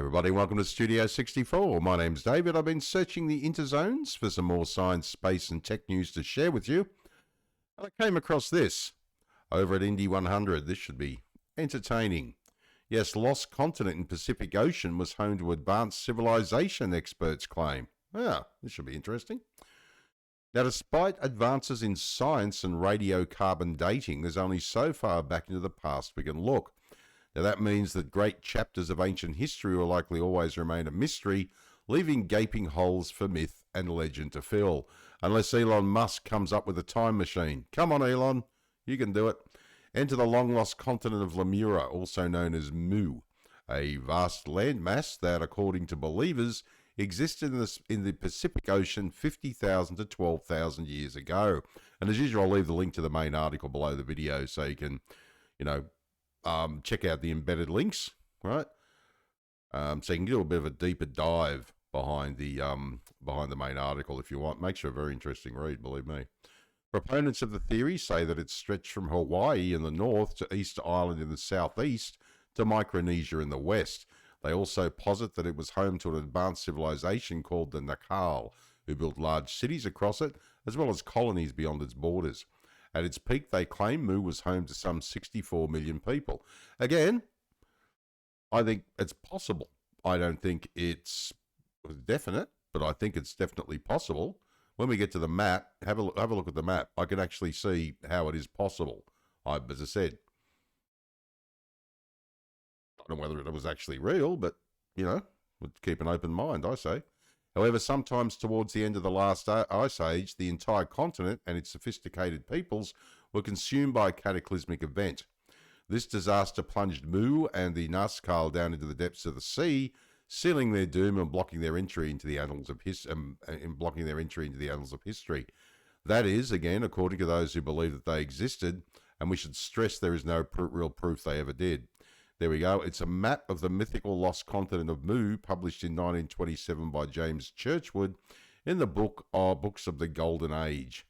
Everybody, welcome to Studio 64. My name's David. I've been searching the interzones for some more science, space, and tech news to share with you. And I came across this over at Indy 100. This should be entertaining. Yes, lost continent in Pacific Ocean was home to advanced civilization, experts claim. This should be interesting. Now, despite advances in science and radiocarbon dating, there's only so far back into the past we can look. Now, that means that great chapters of ancient history will likely always remain a mystery, leaving gaping holes for myth and legend to fill, unless Elon Musk comes up with a time machine. Come on, Elon, you can do it. Enter the long-lost continent of Lemura, also known as Mu, a vast landmass that, according to believers, existed in the Pacific Ocean 50,000 to 12,000 years ago. And as usual, I'll leave the link to the main article below the video so you can, check out the embedded links, right? So you can do a bit of a deeper dive behind the main article if you want. Makes for a very interesting read, believe me. Proponents of the theory say that it's stretched from Hawaii in the north to Easter Island in the southeast to Micronesia in the west. They also posit that it was home to an advanced civilization called the Nakal, who built large cities across it, as well as colonies beyond its borders. At its peak, they claim Mu was home to some 64 million people. Again, I think it's possible. I don't think it's definite, but I think it's definitely possible. When we get to the map, have a look at the map. I can actually see how it is possible. As I said, I don't know whether it was actually real, but, we'll keep an open mind, I say. However, sometimes towards the end of the last ice age, the entire continent and its sophisticated peoples were consumed by a cataclysmic event. This disaster plunged Mu and the Nazca down into the depths of the sea, sealing their doom and blocking their entry into the annals of history. That is, again, according to those who believe that they existed, and we should stress there is no real proof they ever did. There we go. It's a map of the mythical lost continent of Mu, published in 1927 by James Churchward in the Books of the Golden Age.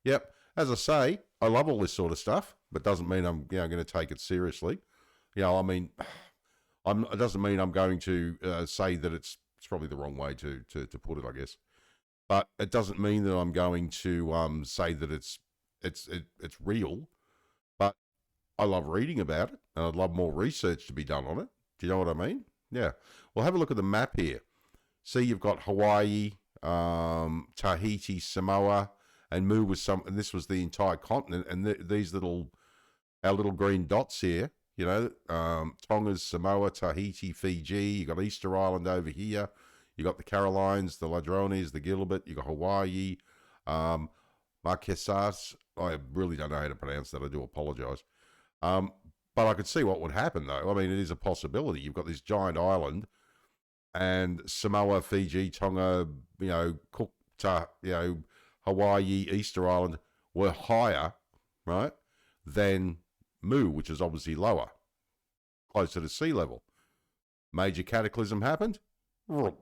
Yep, as I say, I love all this sort of stuff, but doesn't mean I'm going to take it seriously. It doesn't mean I'm going to say that it's probably the wrong way to put it, I guess. But it doesn't mean that I'm going to say that it's real. But I love reading about it, and I'd love more research to be done on it. Do you know what I mean? Yeah. Well, have a look at the map here. See, you've got Hawaii, Tahiti, Samoa, and Mu was and this was the entire continent, and our little green dots here, Tonga, Samoa, Tahiti, Fiji, you got Easter Island over here, you got the Carolines, the Ladrones, the Gilbert, you got Hawaii, Marquesas. I really don't know how to pronounce that. I do apologize. But I could see what would happen, though. I mean, it is a possibility. You've got this giant island, and Samoa, Fiji, Tonga, Cook, Hawaii, Easter Island were higher, right, than Mu, which is obviously lower, closer to sea level. Major cataclysm happened. The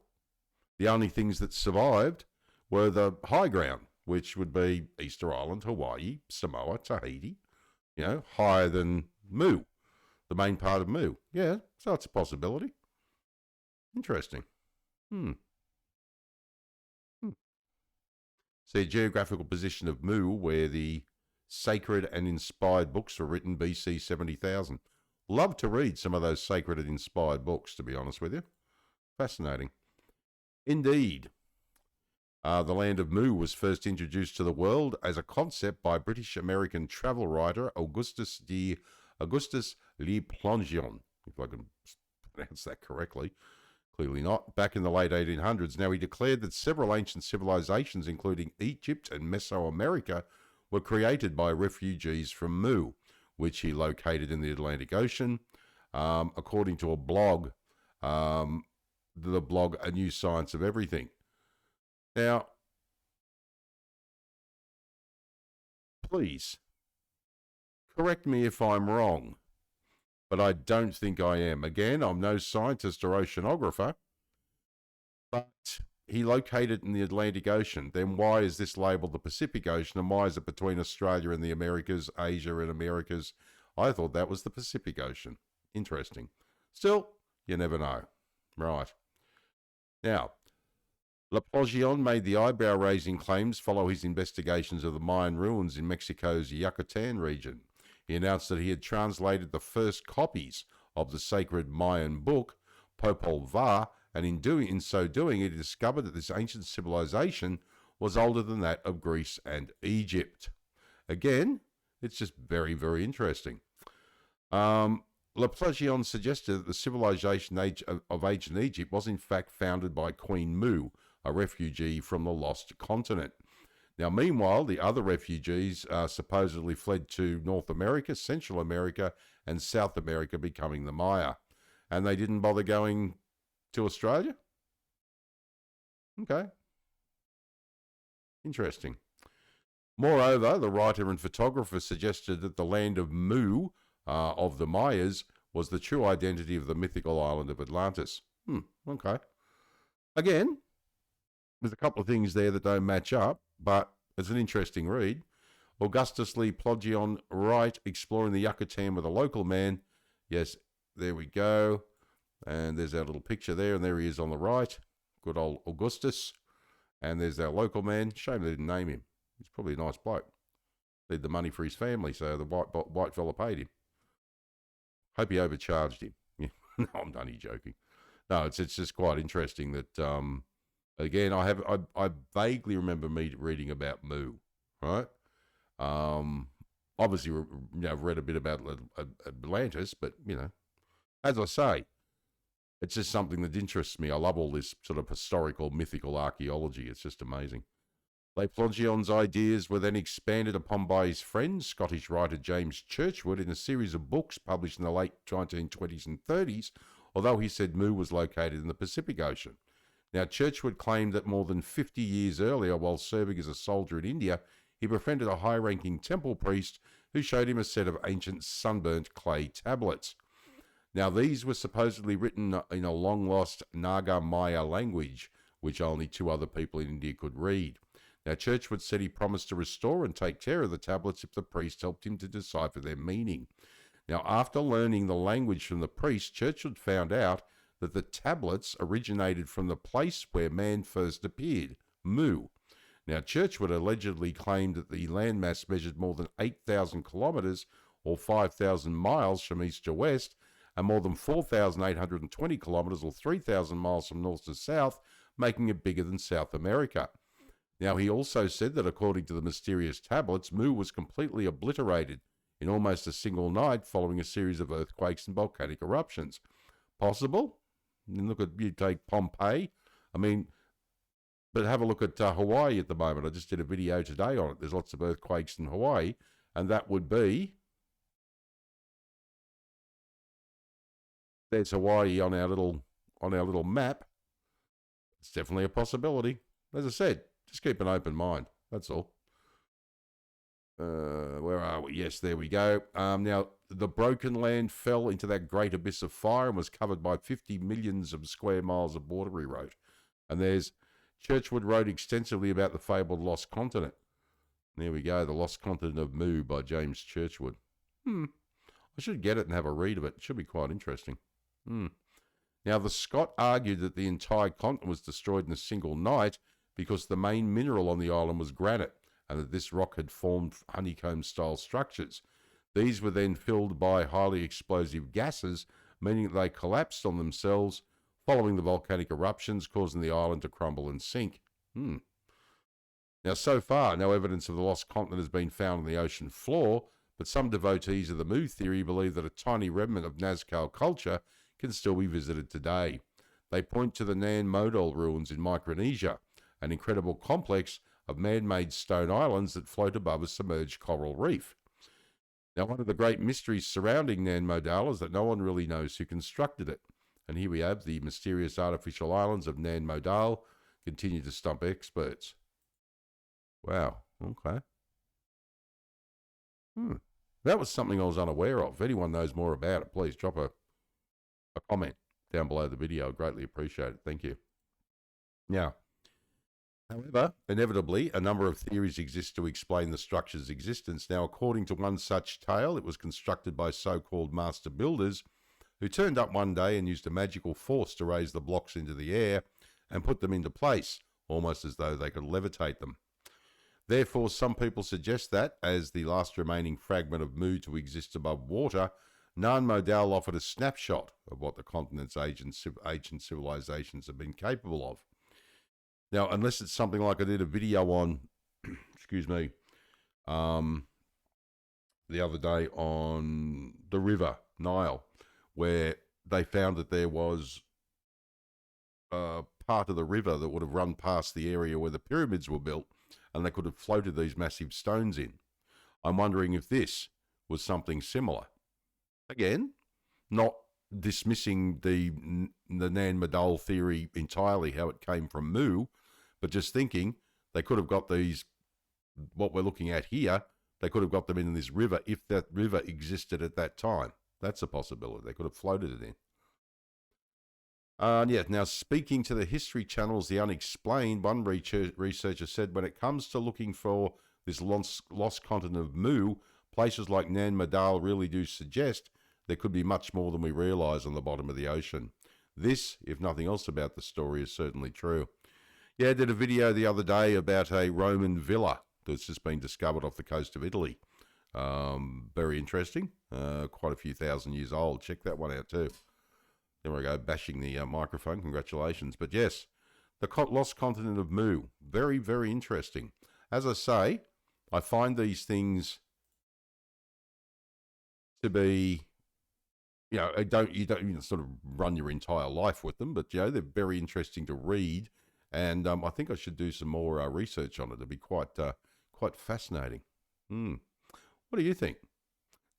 only things that survived were the high ground, which would be Easter Island, Hawaii, Samoa, Tahiti, higher than Mu, the main part of Mu. Yeah, so it's a possibility. Interesting. See, geographical position of Mu, where the sacred and inspired books were written BC 70,000. Love to read some of those sacred and inspired books, to be honest with you. Fascinating. Indeed. The land of Mu was first introduced to the world as a concept by British-American travel writer Augustus Le Plongeon, if I can pronounce that correctly. Clearly not. Back in the late 1800s. Now, he declared that several ancient civilizations, including Egypt and Mesoamerica, were created by refugees from Mu, which he located in the Atlantic Ocean. According to a blog, the blog A New Science of Everything. Now, please, correct me if I'm wrong, but I don't think I am. Again, I'm no scientist or oceanographer, but he located in the Atlantic Ocean. Then why is this labelled the Pacific Ocean, and why is it between Australia and the Americas, Asia and Americas? I thought that was the Pacific Ocean. Interesting. Still, you never know. Right. Now, Laplongeon made the eyebrow-raising claims follow his investigations of the Mayan ruins in Mexico's Yucatan region. He announced that he had translated the first copies of the sacred Mayan book, Popol Vuh, and in so doing, he discovered that this ancient civilization was older than that of Greece and Egypt. Again, it's just very, very interesting. Laplongeon suggested that the civilization of ancient Egypt was in fact founded by Queen Mu, a refugee from the lost continent. Now, meanwhile, the other refugees supposedly fled to North America, Central America, and South America, becoming the Maya. And they didn't bother going to Australia? Okay. Interesting. Moreover, the writer and photographer suggested that the land of Mu, of the Mayas, was the true identity of the mythical island of Atlantis. Okay. Again, there's a couple of things there that don't match up, but it's an interesting read. Augustus Lee Plodgion Wright, exploring the Yucatan with a local man. Yes, there we go. And there's our little picture there, and there he is on the right. Good old Augustus. And there's our local man. Shame they didn't name him. He's probably a nice bloke. Need the money for his family, so the white fella paid him. Hope he overcharged him. Yeah. No, I'm only joking. No, it's just quite interesting that, again, I vaguely remember me reading about Mu, right? Obviously, I've read a bit about Atlantis, but, as I say, it's just something that interests me. I love all this sort of historical, mythical archaeology. It's just amazing. Laplongion's ideas were then expanded upon by his friend, Scottish writer James Churchward, in a series of books published in the late 1920s and 30s, although he said Mu was located in the Pacific Ocean. Now, Churchward claimed that more than 50 years earlier, while serving as a soldier in India, he befriended a high-ranking temple priest who showed him a set of ancient sunburnt clay tablets. Now, these were supposedly written in a long-lost Naga Maya language, which only 2 other people in India could read. Now, Churchward said he promised to restore and take care of the tablets if the priest helped him to decipher their meaning. Now, after learning the language from the priest, Churchward found out that the tablets originated from the place where man first appeared, Mu. Now, Churchward allegedly claimed that the landmass measured more than 8,000 kilometres, or 5,000 miles from east to west, and more than 4,820 kilometres, or 3,000 miles from north to south, making it bigger than South America. Now, he also said that according to the mysterious tablets, Mu was completely obliterated in almost a single night following a series of earthquakes and volcanic eruptions. Possible? And look at, you take Pompeii. But have a look at Hawaii at the moment. I just did a video today on it. There's lots of earthquakes in Hawaii, and that would be... There's Hawaii on our little map. It's definitely a possibility. As I said, just keep an open mind. That's all. Where are we? Yes, there we go. Now, the broken land fell into that great abyss of fire and was covered by 50 millions of square miles of water, he wrote. And there's Churchward wrote extensively about the fabled lost continent. There we go, The Lost Continent of Mu by James Churchward. I should get it and have a read of it. It should be quite interesting. Now, the Scot argued that the entire continent was destroyed in a single night because the main mineral on the island was granite, and that this rock had formed honeycomb-style structures. These were then filled by highly explosive gases, meaning that they collapsed on themselves following the volcanic eruptions, causing the island to crumble and sink. Now, so far, no evidence of the lost continent has been found on the ocean floor, but some devotees of the Mu theory believe that a tiny remnant of Nazca culture can still be visited today. They point to the Nan Modol ruins in Micronesia, an incredible complex of man-made stone islands that float above a submerged coral reef. Now, one of the great mysteries surrounding Nan Modol is that no one really knows who constructed it. And here we have the mysterious artificial islands of Nan Modol continue to stump experts. Wow, okay. That was something I was unaware of. If anyone knows more about it, please drop a comment down below the video. I'd greatly appreciate it. Thank you. Now, however, inevitably, a number of theories exist to explain the structure's existence. Now, according to one such tale, it was constructed by so-called master builders who turned up one day and used a magical force to raise the blocks into the air and put them into place, almost as though they could levitate them. Therefore, some people suggest that, as the last remaining fragment of Mu to exist above water, Nan Modal offered a snapshot of what the continent's ancient civilizations have been capable of. Now, unless it's something like I did a video on, excuse me, the other day on the river Nile, where they found that there was part of the river that would have run past the area where the pyramids were built, and they could have floated these massive stones in. I'm wondering if this was something similar. Again, not dismissing the Nan Madol theory entirely, how it came from Mu, but just thinking they could have got these, what we're looking at here, they could have got them in this river if that river existed at that time. That's a possibility. They could have floated it in. Now speaking to the History Channel's The Unexplained, one researcher said when it comes to looking for this lost continent of Mu, places like Nan Madol really do suggest there could be much more than we realise on the bottom of the ocean. This, if nothing else about the story, is certainly true. Yeah, I did a video the other day about a Roman villa that's just been discovered off the coast of Italy. Very interesting. Quite a few thousand years old. Check that one out too. There we go, bashing the microphone. Congratulations. But yes, the lost continent of Mu. Very, very interesting. As I say, I find these things to be, you know, you don't sort of run your entire life with them, but, you know, they're very interesting to read. And I think I should do some more research on it. It'd be quite fascinating. What do you think?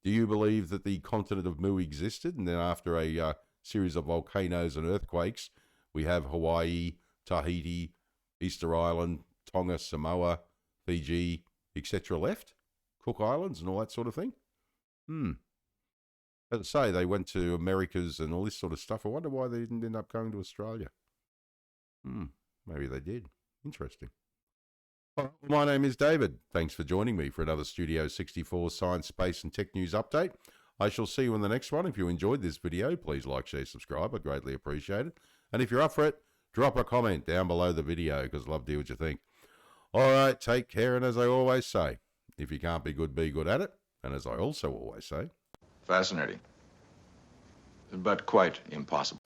Do you believe that the continent of Mu existed, and then after a series of volcanoes and earthquakes, we have Hawaii, Tahiti, Easter Island, Tonga, Samoa, Fiji, etc. left? Cook Islands and all that sort of thing? As I say, they went to Americas and all this sort of stuff. I wonder why they didn't end up going to Australia. Maybe they did. Interesting. All right, well, my name is David. Thanks for joining me for another Studio 64 Science, Space and Tech News update. I shall see you in the next one. If you enjoyed this video, please like, share, subscribe. I'd greatly appreciate it. And if you're up for it, drop a comment down below the video, because I'd love to hear what you think. All right, take care. And as I always say, if you can't be good at it. And as I also always say, fascinating, but quite impossible.